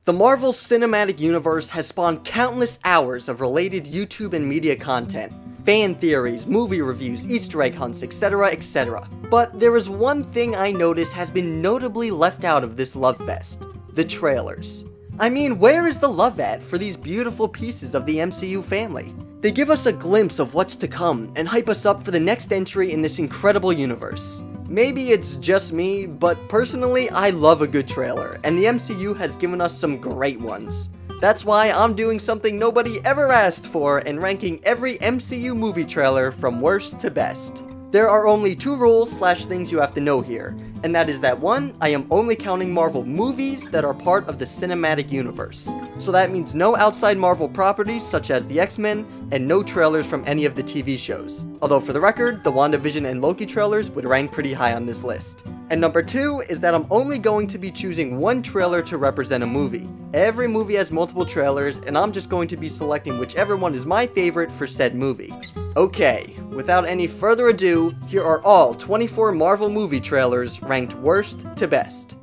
The Marvel Cinematic Universe has spawned countless hours of related YouTube and media content, fan theories, movie reviews, Easter egg hunts, etc, etc. But there is one thing I notice has been notably left out of this love fest: the trailers. I mean, where is the love at for these beautiful pieces of the MCU family? They give us a glimpse of what's to come and hype us up for the next entry in this incredible universe. Maybe it's just me, but personally, I love a good trailer, and the MCU has given us some great ones. That's why I'm doing something nobody ever asked for and ranking every MCU movie trailer from worst to best. There are only 2 rules/things you have to know here, and that is that 1, I am only counting Marvel movies that are part of the cinematic universe. So that means no outside Marvel properties such as the X-Men, and no trailers from any of the TV shows. Although for the record, the WandaVision and Loki trailers would rank pretty high on this list. And number 2 is that I'm only going to be choosing 1 trailer to represent a movie. Every movie has multiple trailers, and I'm just going to be selecting whichever one is my favorite for said movie. Okay, without any further ado, here are all 24 Marvel movie trailers ranked worst to best.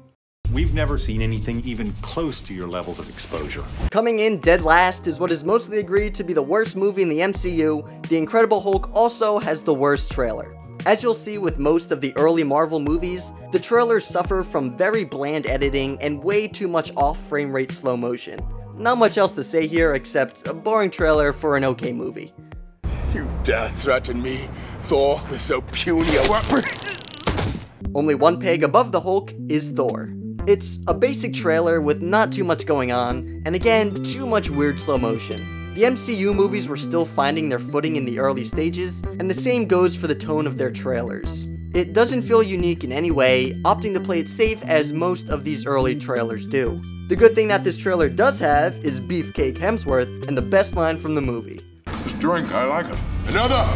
We've never seen anything even close to your levels of exposure. Coming in dead last is what is mostly agreed to be the worst movie in the MCU. The Incredible Hulk also has the worst trailer. As you'll see with most of the early Marvel movies, the trailers suffer from very bland editing and way too much off-frame rate slow motion. Not much else to say here except a boring trailer for an okay movie. You dare threaten me, Thor, with so puny a weapon? Only one peg above the Hulk is Thor. It's a basic trailer with not too much going on, and again, too much weird slow motion. The MCU movies were still finding their footing in the early stages, and the same goes for the tone of their trailers. It doesn't feel unique in any way, opting to play it safe as most of these early trailers do. The good thing that this trailer does have is Beefcake Hemsworth and the best line from the movie. This drink, I like it. Another!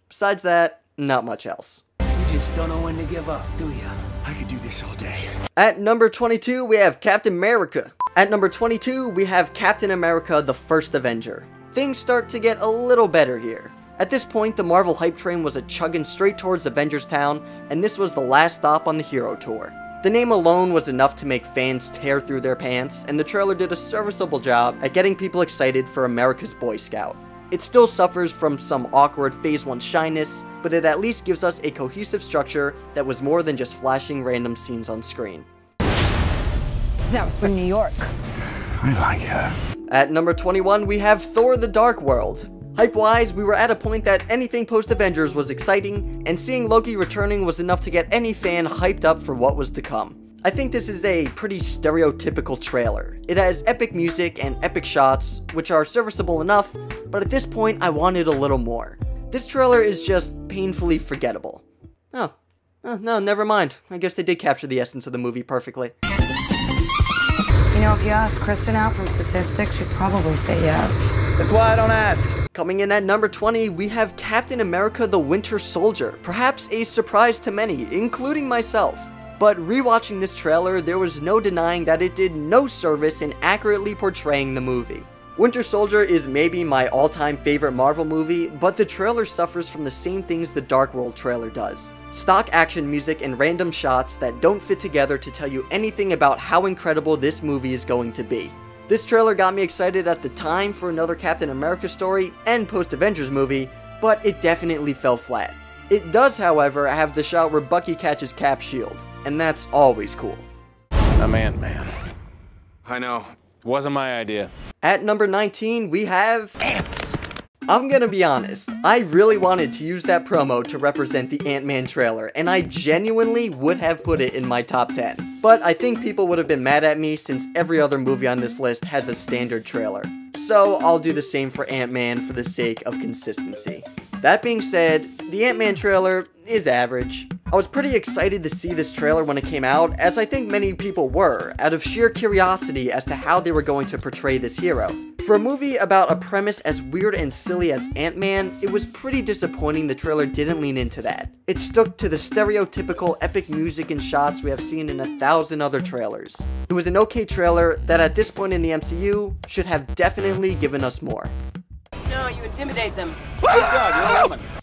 Besides that, not much else. You just don't know when to give up, do ya? I could do this all day. At number 22, we have Captain America. At number 22, we have Captain America: The First Avenger. Things start to get a little better here. At this point, the Marvel hype train was chugging straight towards Avengers Town, and this was the last stop on the hero tour. The name alone was enough to make fans tear through their pants, and the trailer did a serviceable job at getting people excited for America's Boy Scout. It still suffers from some awkward Phase 1 shyness, but it at least gives us a cohesive structure that was more than just flashing random scenes on screen. That was from New York. I like her. At number 21, we have Thor: The Dark World. Hype-wise, we were at a point that anything post-Avengers was exciting, and seeing Loki returning was enough to get any fan hyped up for what was to come. I think this is a pretty stereotypical trailer. It has epic music and epic shots, which are serviceable enough, but at this point I wanted a little more. This trailer is just painfully forgettable. Oh, no, never mind. I guess they did capture the essence of the movie perfectly. You know, if you ask Kristen out from statistics, she'd probably say yes. That's why I don't ask. Coming in at number 20, we have Captain America: The Winter Soldier. Perhaps a surprise to many, including myself. But rewatching this trailer, there was no denying that it did no service in accurately portraying the movie. Winter Soldier is maybe my all-time favorite Marvel movie, but the trailer suffers from the same things the Dark World trailer does. Stock action music and random shots that don't fit together to tell you anything about how incredible this movie is going to be. This trailer got me excited at the time for another Captain America story and post-Avengers movie, but it definitely fell flat. It does, however, have the shot where Bucky catches Cap's shield, and that's always cool. I'm Ant-Man. I know. Wasn't my idea. At number 19, we have ants. I'm gonna be honest, I really wanted to use that promo to represent the Ant-Man trailer, and I genuinely would have put it in my top 10. But I think people would have been mad at me since every other movie on this list has a standard trailer. So I'll do the same for Ant-Man for the sake of consistency. That being said, the Ant-Man trailer is average. I was pretty excited to see this trailer when it came out, as I think many people were, out of sheer curiosity as to how they were going to portray this hero. For a movie about a premise as weird and silly as Ant-Man, it was pretty disappointing the trailer didn't lean into that. It stuck to the stereotypical epic music and shots we have seen in 1,000 other trailers. It was an okay trailer that at this point in the MCU should have definitely given us more. No, you intimidate them.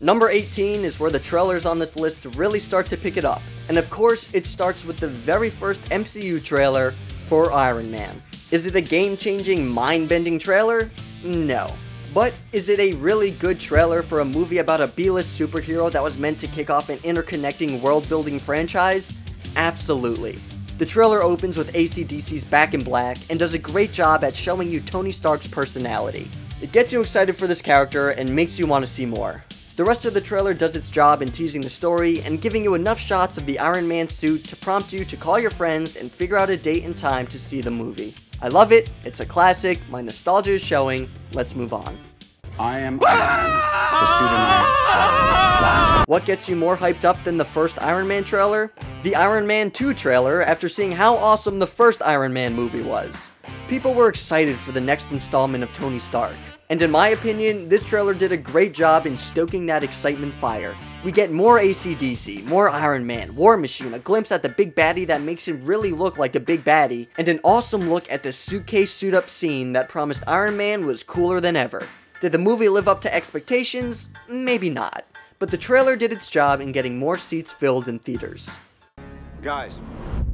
Number 18 is where the trailers on this list really start to pick it up. And of course, it starts with the very first MCU trailer, for Iron Man. Is it a game-changing, mind-bending trailer? No. But is it a really good trailer for a movie about a B-list superhero that was meant to kick off an interconnecting world-building franchise? Absolutely. The trailer opens with AC/DC's Back in Black and does a great job at showing you Tony Stark's personality. It gets you excited for this character and makes you want to see more. The rest of the trailer does its job in teasing the story and giving you enough shots of the Iron Man suit to prompt you to call your friends and figure out a date and time to see the movie. I love it, it's a classic, my nostalgia is showing, let's move on. I am Iron Man, the suit and I. What gets you more hyped up than the first Iron Man trailer? The Iron Man 2 trailer after seeing how awesome the first Iron Man movie was. People were excited for the next installment of Tony Stark. And in my opinion, this trailer did a great job in stoking that excitement fire. We get more AC/DC, more Iron Man, War Machine, a glimpse at the big baddie that makes him really look like a big baddie, and an awesome look at the suitcase suit-up scene that promised Iron Man was cooler than ever. Did the movie live up to expectations? Maybe not. But the trailer did its job in getting more seats filled in theaters. Guys,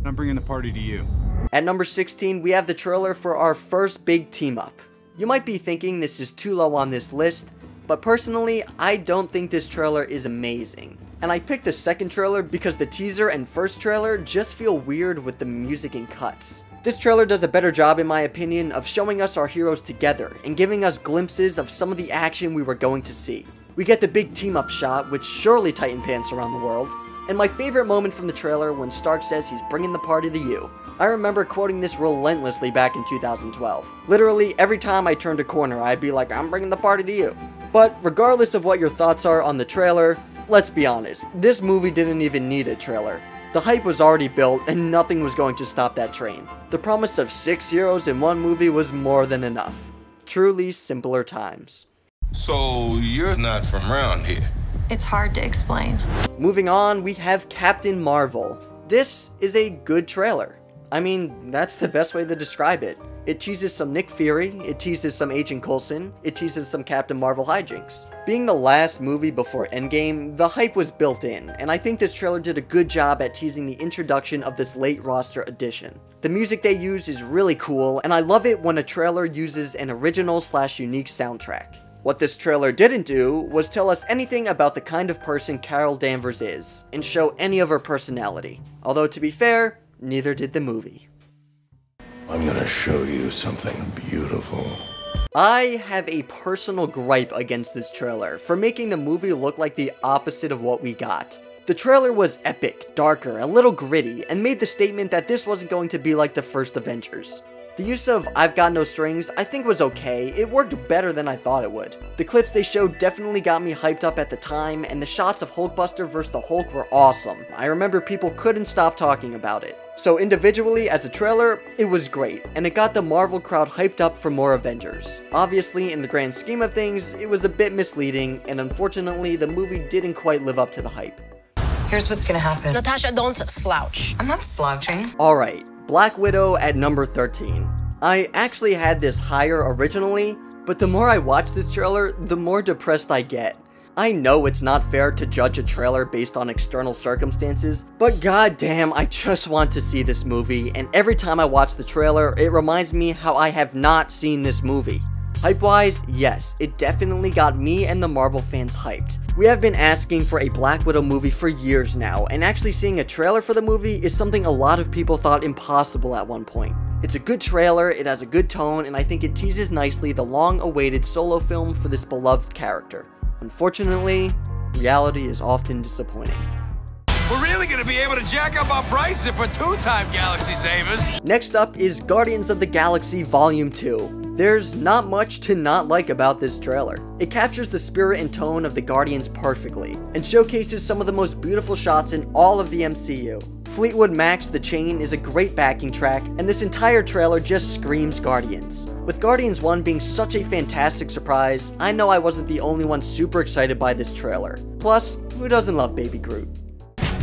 I'm bringing the party to you. At number 16, we have the trailer for our first big team-up. You might be thinking this is too low on this list, but personally, I don't think this trailer is amazing. And I picked the second trailer because the teaser and first trailer just feel weird with the music and cuts. This trailer does a better job, in my opinion, of showing us our heroes together and giving us glimpses of some of the action we were going to see. We get the big team-up shot, which surely tighten pants around the world, and my favorite moment from the trailer when Stark says he's bringing the party to you. I remember quoting this relentlessly back in 2012. Literally, every time I turned a corner, I'd be like, I'm bringing the party to you. But regardless of what your thoughts are on the trailer, let's be honest, this movie didn't even need a trailer. The hype was already built, and nothing was going to stop that train. The promise of 6 heroes in one movie was more than enough. Truly simpler times. So, you're not from around here? It's hard to explain. Moving on, we have Captain Marvel. This is a good trailer. I mean, that's the best way to describe it. It teases some Nick Fury, it teases some Agent Coulson, it teases some Captain Marvel hijinks. Being the last movie before Endgame, the hype was built in, and I think this trailer did a good job at teasing the introduction of this late roster addition. The music they use is really cool, and I love it when a trailer uses an original/unique soundtrack. What this trailer didn't do was tell us anything about the kind of person Carol Danvers is, and show any of her personality. Although to be fair, neither did the movie. I'm gonna show you something beautiful. I have a personal gripe against this trailer for making the movie look like the opposite of what we got. The trailer was epic, darker, a little gritty, and made the statement that this wasn't going to be like the first Avengers. The use of I've Got No Strings I think was okay, it worked better than I thought it would. The clips they showed definitely got me hyped up at the time, and the shots of Hulkbuster vs. the Hulk were awesome. I remember people couldn't stop talking about it. So individually, as a trailer, it was great, and it got the Marvel crowd hyped up for more Avengers. Obviously, in the grand scheme of things, it was a bit misleading, and unfortunately, the movie didn't quite live up to the hype. Here's what's gonna happen. Natasha, don't slouch. I'm not slouching. Alright, Black Widow at number 13. I actually had this higher originally, but the more I watch this trailer, the more depressed I get. I know it's not fair to judge a trailer based on external circumstances, but goddamn, I just want to see this movie, and every time I watch the trailer, it reminds me how I have not seen this movie. Hype-wise, yes, it definitely got me and the Marvel fans hyped. We have been asking for a Black Widow movie for years now, and actually seeing a trailer for the movie is something a lot of people thought impossible at one point. It's a good trailer, it has a good tone, and I think it teases nicely the long-awaited solo film for this beloved character. Unfortunately, reality is often disappointing. We're really gonna be able to jack up our prices for two-time Galaxy Savers. Next up is Guardians of the Galaxy Volume 2. There's not much to not like about this trailer. It captures the spirit and tone of the Guardians perfectly, and showcases some of the most beautiful shots in all of the MCU. Fleetwood Mac's The Chain is a great backing track, and this entire trailer just screams Guardians. With Guardians 1 being such a fantastic surprise, I know I wasn't the only one super excited by this trailer. Plus, who doesn't love Baby Groot?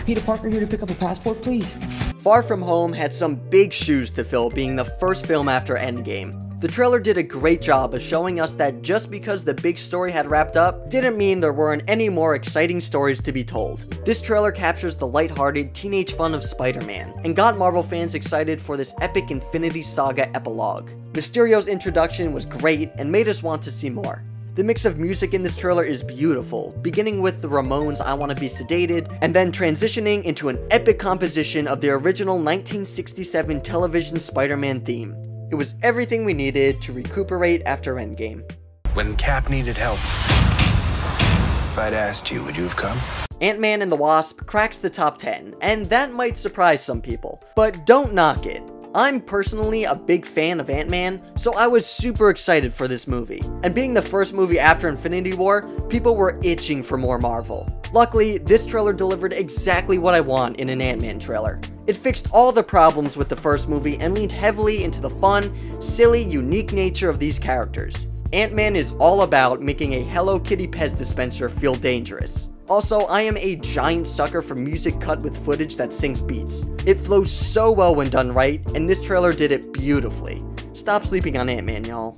Peter Parker here to pick up a passport, please. Far From Home had some big shoes to fill being the first film after Endgame. The trailer did a great job of showing us that just because the big story had wrapped up, didn't mean there weren't any more exciting stories to be told. This trailer captures the lighthearted teenage fun of Spider-Man, and got Marvel fans excited for this epic Infinity Saga epilogue. Mysterio's introduction was great and made us want to see more. The mix of music in this trailer is beautiful, beginning with the Ramones' I Wanna Be Sedated, and then transitioning into an epic composition of the original 1967 television Spider-Man theme. It was everything we needed to recuperate after Endgame. When Cap needed help, if I'd asked you, would you have come? Ant-Man and the Wasp cracks the top 10, and that might surprise some people, but don't knock it. I'm personally a big fan of Ant-Man, so I was super excited for this movie. And being the first movie after Infinity War, people were itching for more Marvel. Luckily, this trailer delivered exactly what I want in an Ant-Man trailer. It fixed all the problems with the first movie and leaned heavily into the fun, silly, unique nature of these characters. Ant-Man is all about making a Hello Kitty Pez dispenser feel dangerous. Also, I am a giant sucker for music cut with footage that syncs beats. It flows so well when done right, and this trailer did it beautifully. Stop sleeping on Ant-Man, y'all.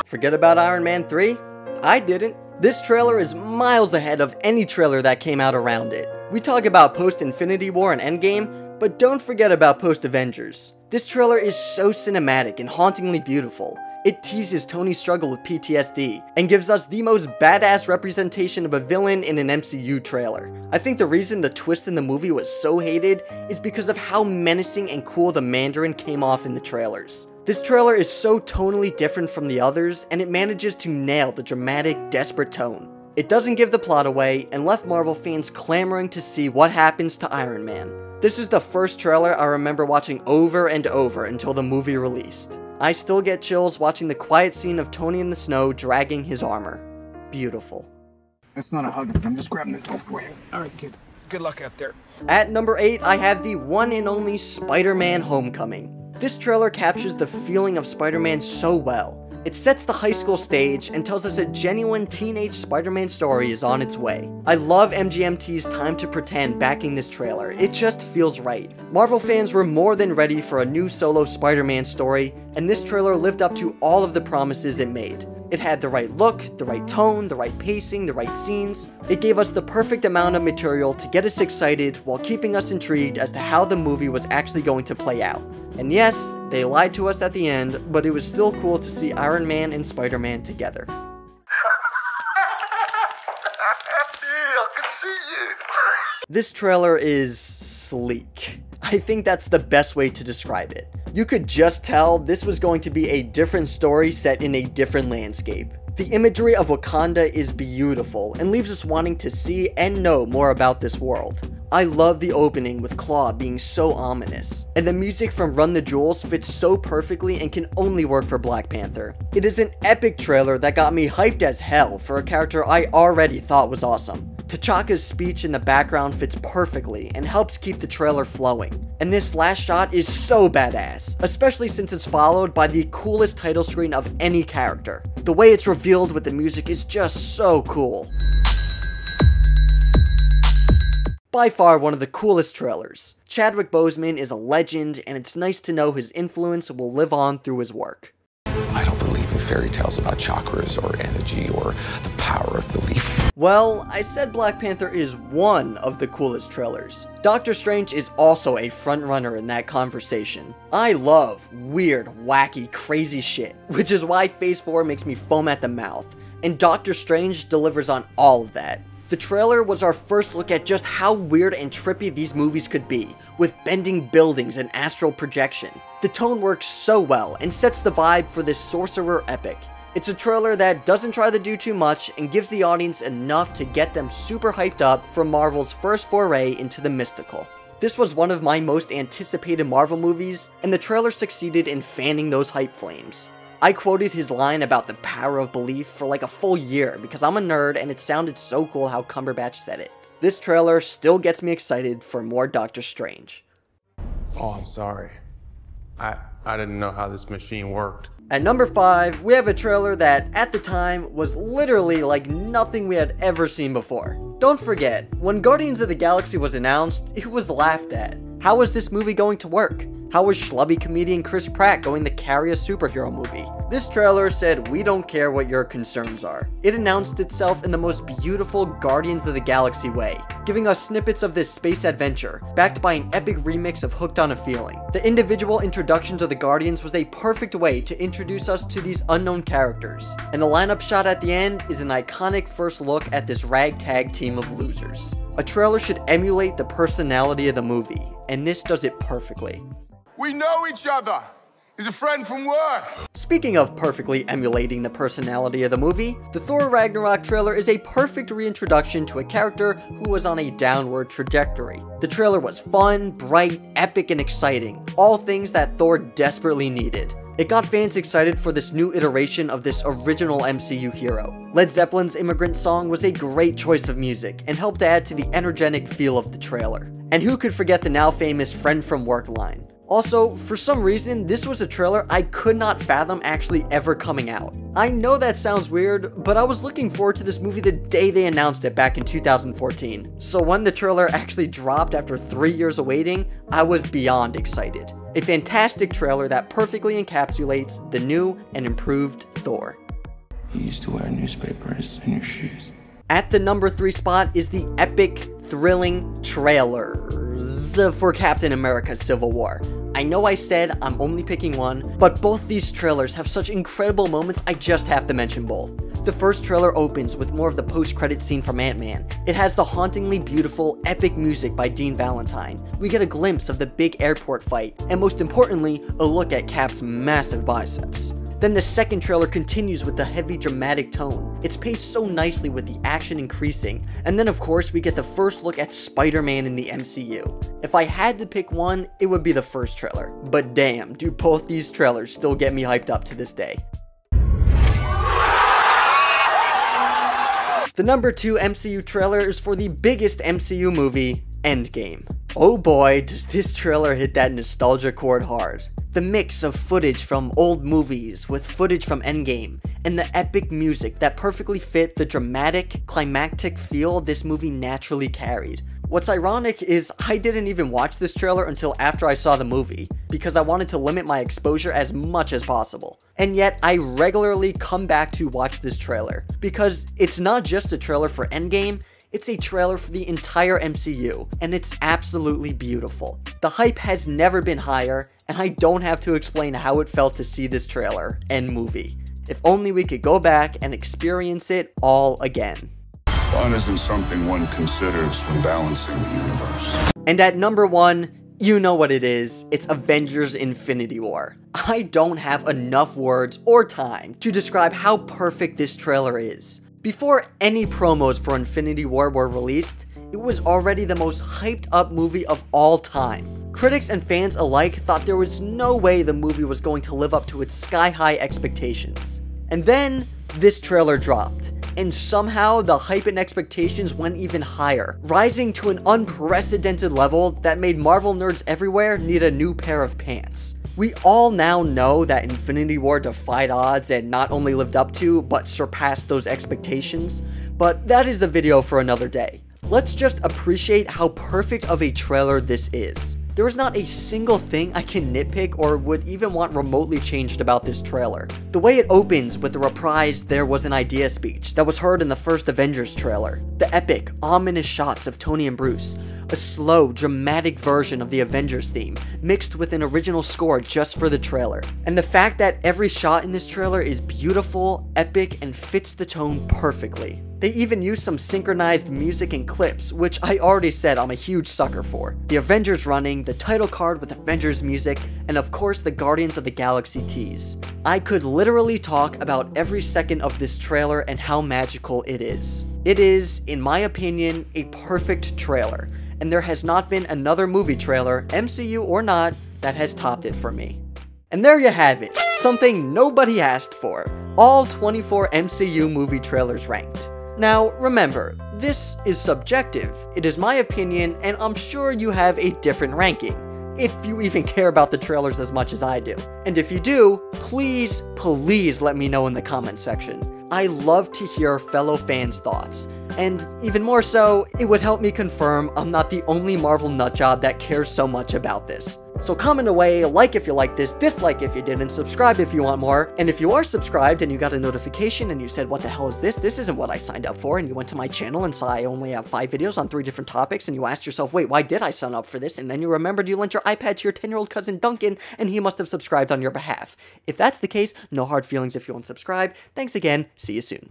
Forget about Iron Man 3? I didn't. This trailer is miles ahead of any trailer that came out around it. We talk about post-Infinity War and Endgame, but don't forget about post-Avengers. This trailer is so cinematic and hauntingly beautiful. It teases Tony's struggle with PTSD, and gives us the most badass representation of a villain in an MCU trailer. I think the reason the twist in the movie was so hated is because of how menacing and cool the Mandarin came off in the trailers. This trailer is so tonally different from the others, and it manages to nail the dramatic, desperate tone. It doesn't give the plot away, and left Marvel fans clamoring to see what happens to Iron Man. This is the first trailer I remember watching over and over until the movie released. I still get chills watching the quiet scene of Tony in the snow dragging his armor. Beautiful. That's not a hug. I'm just grabbing the door for you. All right, kid. Good luck out there. At number 8, I have the one and only Spider-Man Homecoming. This trailer captures the feeling of Spider-Man so well. It sets the high school stage and tells us a genuine teenage Spider-Man story is on its way. I love MGMT's Time to Pretend backing this trailer. It just feels right. Marvel fans were more than ready for a new solo Spider-Man story, and this trailer lived up to all of the promises it made. It had the right look, the right tone, the right pacing, the right scenes. It gave us the perfect amount of material to get us excited while keeping us intrigued as to how the movie was actually going to play out. And yes, they lied to us at the end, but it was still cool to see Iron Man and Spider-Man together. This trailer is sleek. I think that's the best way to describe it. You could just tell this was going to be a different story set in a different landscape. The imagery of Wakanda is beautiful and leaves us wanting to see and know more about this world. I love the opening with Claw being so ominous, and the music from Run the Jewels fits so perfectly and can only work for Black Panther. It is an epic trailer that got me hyped as hell for a character I already thought was awesome. T'Chaka's speech in the background fits perfectly and helps keep the trailer flowing. And this last shot is so badass, especially since it's followed by the coolest title screen of any character. The way it's revealed with the music is just so cool. By far one of the coolest trailers. Chadwick Boseman is a legend, and it's nice to know his influence will live on through his work. I don't believe in fairy tales about chakras or energy or the power of belief. Well, I said Black Panther is one of the coolest trailers. Doctor Strange is also a frontrunner in that conversation. I love weird, wacky, crazy shit, which is why Phase 4 makes me foam at the mouth, and Doctor Strange delivers on all of that. The trailer was our first look at just how weird and trippy these movies could be, with bending buildings and astral projection. The tone works so well and sets the vibe for this sorcerer epic. It's a trailer that doesn't try to do too much and gives the audience enough to get them super hyped up for Marvel's first foray into the mystical. This was one of my most anticipated Marvel movies, and the trailer succeeded in fanning those hype flames. I quoted his line about the power of belief for like a full year because I'm a nerd and it sounded so cool how Cumberbatch said it. This trailer still gets me excited for more Doctor Strange. Oh, I'm sorry. I didn't know how this machine worked. At number 5, we have a trailer that, at the time, was literally like nothing we had ever seen before. Don't forget, when Guardians of the Galaxy was announced, it was laughed at. How was this movie going to work? How was schlubby comedian Chris Pratt going to carry a superhero movie? This trailer said, "We don't care what your concerns are." It announced itself in the most beautiful Guardians of the Galaxy way, giving us snippets of this space adventure, backed by an epic remix of Hooked on a Feeling. The individual introductions of the Guardians was a perfect way to introduce us to these unknown characters, and the lineup shot at the end is an iconic first look at this ragtag team of losers. A trailer should emulate the personality of the movie, and this does it perfectly. We know each other. He's a friend from work. Speaking of perfectly emulating the personality of the movie, the Thor Ragnarok trailer is a perfect reintroduction to a character who was on a downward trajectory. The trailer was fun, bright, epic, and exciting, all things that Thor desperately needed. It got fans excited for this new iteration of this original MCU hero. Led Zeppelin's Immigrant Song was a great choice of music and helped add to the energetic feel of the trailer. And who could forget the now famous "Friend from Work" line? Also, for some reason, this was a trailer I could not fathom actually ever coming out. I know that sounds weird, but I was looking forward to this movie the day they announced it back in 2014. So when the trailer actually dropped after 3 years of waiting, I was beyond excited. A fantastic trailer that perfectly encapsulates the new and improved Thor. You used to wear newspapers in your shoes. At the number 3 spot is the epic, thrilling trailers for Captain America: Civil War. I know I said I'm only picking one, but both these trailers have such incredible moments I just have to mention both. The first trailer opens with more of the post-credit scene from Ant-Man. It has the hauntingly beautiful, epic music by Dean Valentine. We get a glimpse of the big airport fight, and most importantly, a look at Cap's massive biceps. Then the second trailer continues with the heavy dramatic tone. It's paced so nicely with the action increasing, and then of course we get the first look at Spider-Man in the MCU. If I had to pick one, it would be the first trailer, but damn, do both these trailers still get me hyped up to this day. The number 2 MCU trailer is for the biggest MCU movie, Endgame. Oh boy, does this trailer hit that nostalgia chord hard. The mix of footage from old movies with footage from Endgame, and the epic music that perfectly fit the dramatic, climactic feel this movie naturally carried. What's ironic is I didn't even watch this trailer until after I saw the movie, because I wanted to limit my exposure as much as possible. And yet, I regularly come back to watch this trailer, because it's not just a trailer for Endgame, it's a trailer for the entire MCU, and it's absolutely beautiful. The hype has never been higher, and I don't have to explain how it felt to see this trailer and movie. If only we could go back and experience it all again. Fun isn't something one considers when balancing the universe. And at number 1, you know what it is, it's Avengers: Infinity War. I don't have enough words or time to describe how perfect this trailer is. Before any promos for Infinity War were released, it was already the most hyped up movie of all time. Critics and fans alike thought there was no way the movie was going to live up to its sky-high expectations. And then, this trailer dropped, and somehow the hype and expectations went even higher, rising to an unprecedented level that made Marvel nerds everywhere need a new pair of pants. We all now know that Infinity War defied odds and not only lived up to, but surpassed those expectations, but that is a video for another day. Let's just appreciate how perfect of a trailer this is. There is not a single thing I can nitpick or would even want remotely changed about this trailer. The way it opens with the reprised "There Was an Idea" speech that was heard in the first Avengers trailer. The epic, ominous shots of Tony and Bruce. A slow, dramatic version of the Avengers theme, mixed with an original score just for the trailer. And the fact that every shot in this trailer is beautiful, epic, and fits the tone perfectly. They even use some synchronized music and clips, which I already said I'm a huge sucker for. The Avengers running, the title card with Avengers music, and of course the Guardians of the Galaxy tease. I could literally talk about every second of this trailer and how magical it is. It is, in my opinion, a perfect trailer, and there has not been another movie trailer, MCU or not, that has topped it for me. And there you have it, something nobody asked for. All 24 MCU movie trailers ranked. Now, remember, this is subjective. It is my opinion, and I'm sure you have a different ranking. if you even care about the trailers as much as I do. And if you do, please let me know in the comments section. I love to hear fellow fans' thoughts. And even more so, it would help me confirm I'm not the only Marvel nutjob that cares so much about this. So comment away, like if you like this, dislike if you didn't, subscribe if you want more, and if you are subscribed and you got a notification and you said, what the hell is this? This isn't what I signed up for, and you went to my channel and saw I only have 5 videos on 3 different topics, and you asked yourself, wait, why did I sign up for this? And then you remembered you lent your iPad to your 10-year-old cousin Duncan, and he must have subscribed on your behalf. If that's the case, no hard feelings if you unsubscribe. Thanks again, see you soon.